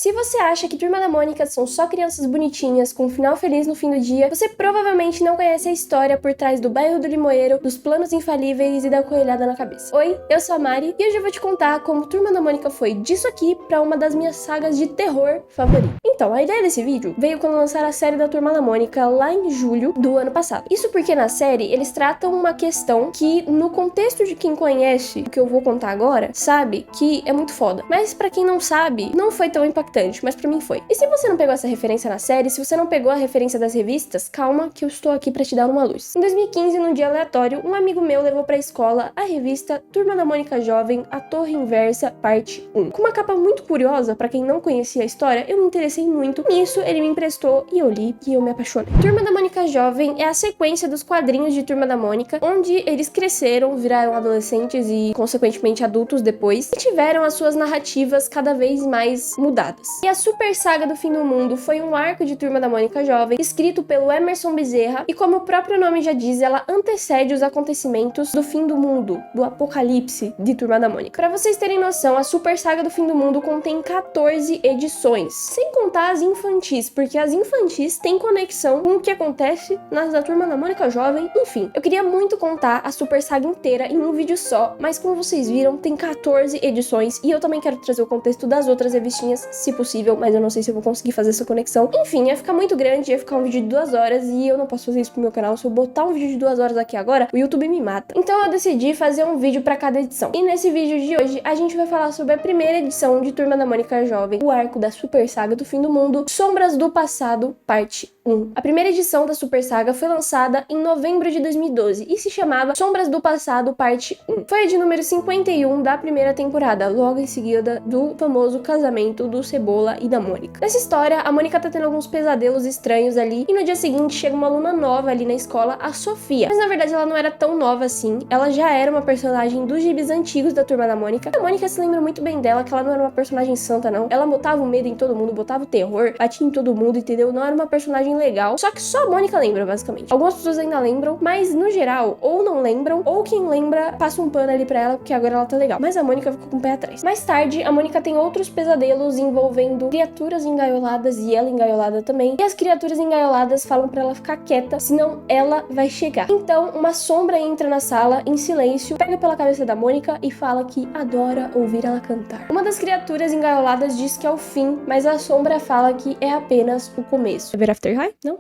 Se você acha que Turma da Mônica são só crianças bonitinhas com um final feliz no fim do dia, você provavelmente não conhece a história por trás do bairro do Limoeiro, dos planos infalíveis e da coelhada na cabeça. Oi, eu sou a Mari e hoje eu vou te contar como Turma da Mônica foi disso aqui pra uma das minhas sagas de terror favoritas. Então, a ideia desse vídeo veio quando lançaram a série da Turma da Mônica lá em julho do ano passado. Isso porque na série eles tratam uma questão que, no contexto de quem conhece o que eu vou contar agora, sabe que é muito foda. Mas pra quem não sabe, não foi tão impactante, mas pra mim foi. E se você não pegou essa referência na série, se você não pegou a referência das revistas, calma que eu estou aqui pra te dar uma luz. Em 2015, num dia aleatório, um amigo meu levou pra escola a revista Turma da Mônica Jovem, A Torre Inversa, parte 1. Com uma capa muito curiosa, pra quem não conhecia a história, eu me interessei muito. Nisso, ele me emprestou e eu li e eu me apaixonei. Turma da Mônica Jovem é a sequência dos quadrinhos de Turma da Mônica, onde eles cresceram, viraram adolescentes e, consequentemente, adultos depois, e tiveram as suas narrativas cada vez mais mudadas. E a Super Saga do Fim do Mundo foi um arco de Turma da Mônica Jovem, escrito pelo Emerson Bezerra, e como o próprio nome já diz, ela antecede os acontecimentos do fim do mundo, do apocalipse de Turma da Mônica. Pra vocês terem noção, a Super Saga do Fim do Mundo contém 14 edições, sem contar as infantis, porque as infantis têm conexão com o que acontece nas da Turma da Mônica Jovem. Enfim, eu queria muito contar a Super Saga inteira em um vídeo só, mas como vocês viram, tem 14 edições, e eu também quero trazer o contexto das outras revistinhas, se possível, mas eu não sei se eu vou conseguir fazer essa conexão. Enfim, ia ficar muito grande, ia ficar um vídeo de 2 horas, e eu não posso fazer isso pro meu canal. Se eu botar um vídeo de 2 horas aqui agora, o YouTube me mata. Então eu decidi fazer um vídeo pra cada edição. E nesse vídeo de hoje, a gente vai falar sobre a primeira edição de Turma da Mônica Jovem, o arco da Super Saga do Fim do Mundo, Sombras do Passado, parte 1. A primeira edição da Super Saga foi lançada em novembro de 2012 e se chamava Sombras do Passado, parte 1. Foi a de número 51 da primeira temporada, logo em seguida do famoso casamento do Cebola e da Mônica. Nessa história, a Mônica tá tendo alguns pesadelos estranhos ali, e no dia seguinte chega uma aluna nova ali na escola, a Sofia. Mas na verdade ela não era tão nova assim, ela já era uma personagem dos gibis antigos da Turma da Mônica. A Mônica se lembra muito bem dela, que ela não era uma personagem santa não, ela botava o medo em todo mundo, botava o terror, batia em todo mundo, entendeu? Não era uma personagem legal, só que só a Mônica lembra, basicamente. Algumas pessoas ainda lembram, mas no geral, ou não lembram, ou quem lembra passa um pano ali pra ela, porque agora ela tá legal. Mas a Mônica ficou com o pé atrás. Mais tarde, a Mônica tem outros pesadelos envolvendo criaturas engaioladas e ela engaiolada também. E as criaturas engaioladas falam pra ela ficar quieta, senão ela vai chegar. Então, uma sombra entra na sala, em silêncio, pega pela cabeça da Mônica e fala que adora ouvir ela cantar. Uma das criaturas engaioladas diz que é o fim, mas a sombra fala que é apenas o começo. Vai ver After High? Não?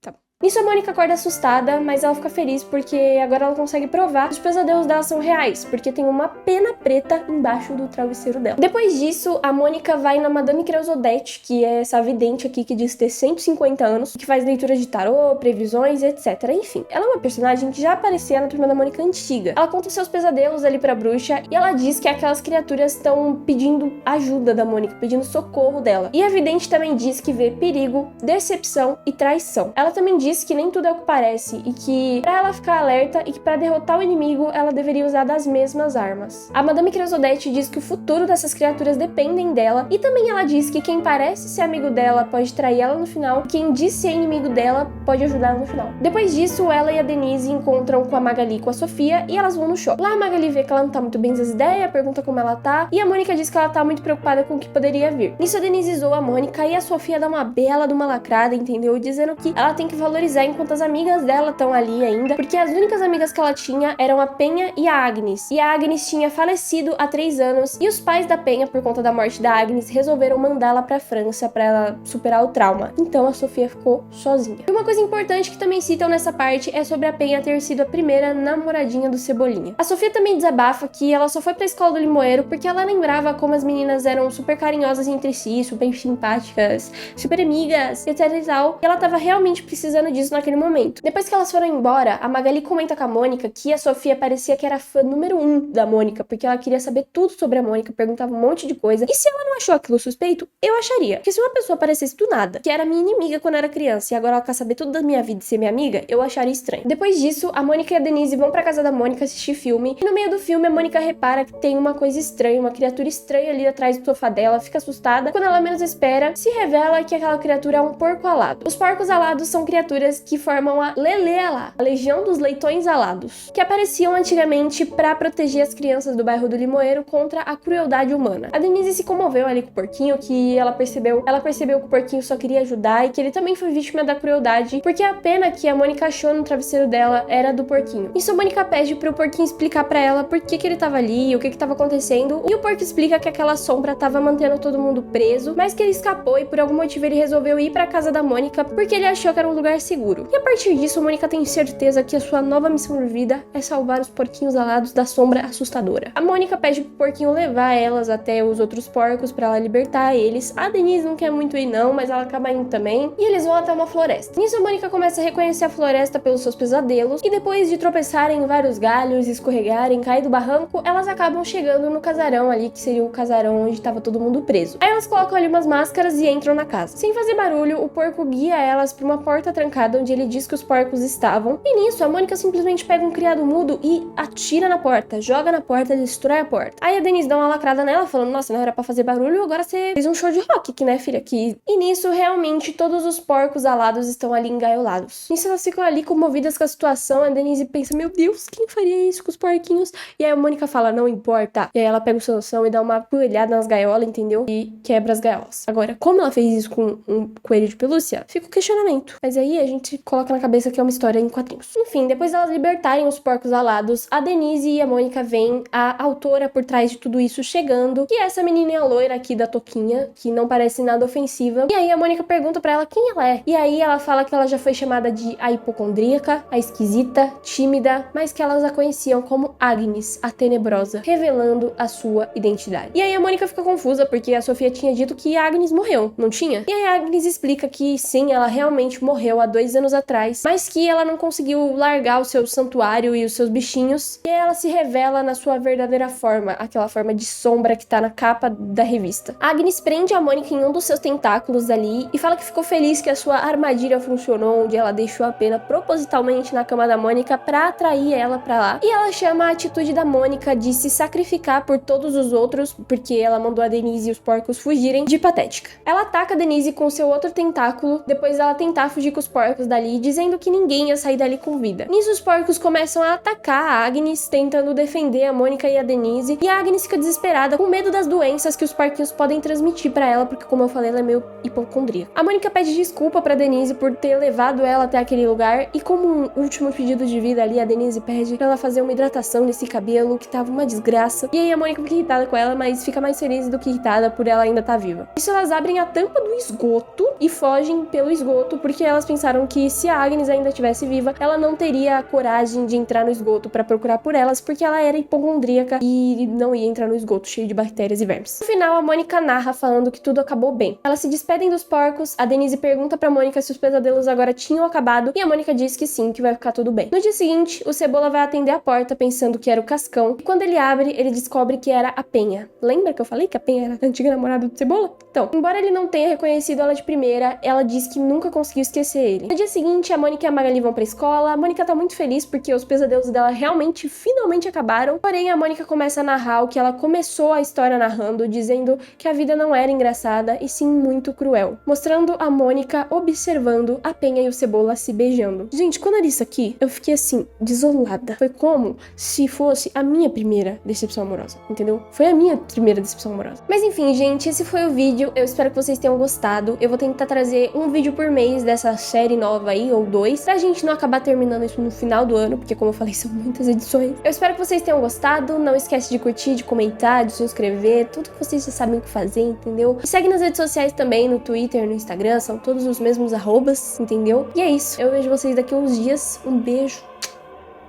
Tá bom. Nisso a Mônica acorda assustada, mas ela fica feliz porque agora ela consegue provar que os pesadelos dela são reais, porque tem uma pena preta embaixo do travesseiro dela. Depois disso, a Mônica vai na Madame Creusodette, que é essa vidente aqui que diz ter 150 anos, que faz leituras de tarô, previsões, etc. Enfim, ela é uma personagem que já aparecia na Turma da Mônica antiga. Ela conta os seus pesadelos ali pra bruxa e ela diz que aquelas criaturas estão pedindo ajuda da Mônica, pedindo socorro dela. E a vidente também diz que vê perigo, decepção e traição. Ela também diz que nem tudo é o que parece e que pra ela ficar alerta e que pra derrotar o inimigo ela deveria usar das mesmas armas. A Madame Creusodette diz que o futuro dessas criaturas dependem dela e também ela diz que quem parece ser amigo dela pode trair ela no final e quem diz ser inimigo dela pode ajudar ela no final. Depois disso, ela e a Denise encontram com a Magali e com a Sofia e elas vão no shopping. Lá a Magali vê que ela não tá muito bem das ideias, pergunta como ela tá e a Mônica diz que ela tá muito preocupada com o que poderia vir. Nisso a Denise zoa a Mônica e a Sofia dá uma bela de uma lacrada, entendeu? Dizendo que ela tem que valorizar enquanto as amigas dela estão ali ainda, porque as únicas amigas que ela tinha eram a Penha e a Agnes. E a Agnes tinha falecido há 3 anos, e os pais da Penha, por conta da morte da Agnes, resolveram mandá-la pra França pra ela superar o trauma. Então a Sofia ficou sozinha. E uma coisa importante que também citam nessa parte é sobre a Penha ter sido a primeira namoradinha do Cebolinha. A Sofia também desabafa que ela só foi pra escola do Limoeiro porque ela lembrava como as meninas eram super carinhosas entre si, super simpáticas, super amigas, etc e tal, e ela tava realmente precisando disso naquele momento. Depois que elas foram embora, a Magali comenta com a Mônica que a Sofia parecia que era fã número 1 da Mônica, porque ela queria saber tudo sobre a Mônica, perguntava um monte de coisa, e se ela não achou aquilo suspeito, eu acharia. Porque se uma pessoa aparecesse do nada, que era minha inimiga quando eu era criança, e agora ela quer saber tudo da minha vida e ser minha amiga, eu acharia estranho. Depois disso, a Mônica e a Denise vão pra casa da Mônica assistir filme, e no meio do filme a Mônica repara que tem uma coisa estranha, uma criatura estranha ali atrás do sofá dela, fica assustada, quando ela menos espera, se revela que aquela criatura é um porco alado. Os porcos alados são criaturas criaturas que formam a Lelealá, a Legião dos Leitões Alados, que apareciam antigamente para proteger as crianças do bairro do Limoeiro contra a crueldade humana. A Denise se comoveu ali com o porquinho, que ela percebeu que o porquinho só queria ajudar e que ele também foi vítima da crueldade, porque a pena que a Mônica achou no travesseiro dela era do porquinho. Isso a Mônica pede pro porquinho explicar pra ela por que ele tava ali, o que tava acontecendo, e o porco explica que aquela sombra tava mantendo todo mundo preso, mas que ele escapou e por algum motivo ele resolveu ir pra casa da Mônica porque ele achou que era um lugar seguro. E a partir disso, a Mônica tem certeza que a sua nova missão de vida é salvar os porquinhos alados da sombra assustadora. A Mônica pede pro porquinho levar elas até os outros porcos pra ela libertar eles. A Denise não quer muito ir não, mas ela acaba indo também, e eles vão até uma floresta. Nisso, a Mônica começa a reconhecer a floresta pelos seus pesadelos, e depois de tropeçarem em vários galhos, escorregarem, cair do barranco, elas acabam chegando no casarão ali, que seria o casarão onde tava todo mundo preso. Aí elas colocam ali umas máscaras e entram na casa. Sem fazer barulho, o porco guia elas pra uma porta trancada onde ele diz que os porcos estavam, e nisso a Mônica simplesmente pega um criado mudo e atira na porta, joga na porta e destrói a porta. Aí a Denise dá uma lacrada nela, falando, nossa, não era pra fazer barulho, agora você fez um show de rock aqui, né, filha? E nisso, realmente, todos os porcos alados estão ali engaiolados. Nisso, elas ficam ali comovidas com a situação, a Denise pensa, meu Deus, quem faria isso com os porquinhos? E aí a Mônica fala, não importa. E aí ela pega o solução e dá uma poelhada nas gaiolas, entendeu? E quebra as gaiolas. Agora, como ela fez isso com um coelho de pelúcia? Fica o questionamento. Mas aí a gente coloca na cabeça que é uma história em quadrinhos. Enfim, depois delas libertarem os porcos alados, a Denise e a Mônica veem a autora por trás de tudo isso chegando, que é essa menininha loira aqui da touquinha, que não parece nada ofensiva. E aí a Mônica pergunta pra ela quem ela é. E aí ela fala que ela já foi chamada de a hipocondríaca, a esquisita, tímida, mas que elas a conheciam como Agnes, a tenebrosa, revelando a sua identidade. E aí a Mônica fica confusa porque a Sofia tinha dito que a Agnes morreu, não tinha? E aí a Agnes explica que sim, ela realmente morreu há 2 anos atrás, mas que ela não conseguiu largar o seu santuário e os seus bichinhos, e ela se revela na sua verdadeira forma, aquela forma de sombra que tá na capa da revista. A Agnes prende a Mônica em um dos seus tentáculos ali e fala que ficou feliz que a sua armadilha funcionou, onde ela deixou a pena propositalmente na cama da Mônica pra atrair ela pra lá. E ela chama a atitude da Mônica de se sacrificar por todos os outros, porque ela mandou a Denise e os porcos fugirem, de patética. Ela ataca a Denise com seu outro tentáculo, depois dela tentar fugir com os porcos dali, dizendo que ninguém ia sair dali com vida. Nisso, os porcos começam a atacar a Agnes, tentando defender a Mônica e a Denise, e a Agnes fica desesperada, com medo das doenças que os porquinhos podem transmitir pra ela, porque como eu falei, ela é meio hipocondríaca. A Mônica pede desculpa pra Denise por ter levado ela até aquele lugar, e como um último pedido de vida ali, a Denise pede pra ela fazer uma hidratação nesse cabelo, que tava uma desgraça. E aí a Mônica fica irritada com ela, mas fica mais feliz do que irritada por ela ainda estar viva. Isso, elas abrem a tampa do esgoto e fogem pelo esgoto, porque elas pensaram que se a Agnes ainda estivesse viva, ela não teria a coragem de entrar no esgoto pra procurar por elas, porque ela era hipocondríaca e não ia entrar no esgoto cheio de bactérias e vermes. No final, a Mônica narra falando que tudo acabou bem. Elas se despedem dos porcos, a Denise pergunta pra Mônica se os pesadelos agora tinham acabado, e a Mônica diz que sim, que vai ficar tudo bem. No dia seguinte, o Cebola vai atender a porta pensando que era o Cascão, e quando ele abre, ele descobre que era a Penha. Lembra que eu falei que a Penha era a antiga namorada do Cebola? Então, embora ele não tenha reconhecido ela de primeira, ela diz que nunca conseguiu esquecer ele. No dia seguinte, a Mônica e a Magali vão pra escola. A Mônica tá muito feliz porque os pesadelos dela realmente, finalmente acabaram. Porém, a Mônica começa a narrar o que ela começou a história narrando, dizendo que a vida não era engraçada e sim muito cruel. Mostrando a Mônica observando a Penha e o Cebola se beijando. Gente, quando eu li isso aqui, eu fiquei assim, desolada. Foi como se fosse a minha primeira decepção amorosa, entendeu? Foi a minha primeira decepção amorosa. Mas enfim, gente, esse foi o vídeo. Eu espero que vocês tenham gostado. Eu vou tentar trazer um vídeo por mês dessa série nova aí, ou 2, pra gente não acabar terminando isso no final do ano, porque como eu falei, são muitas edições. Eu espero que vocês tenham gostado. Não esquece de curtir, de comentar, de se inscrever, tudo que vocês já sabem o que fazer, entendeu? E segue nas redes sociais também, no Twitter, no Instagram, são todos os mesmos arrobas, entendeu? E é isso. Eu vejo vocês daqui a uns dias. Um beijo.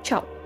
Tchau.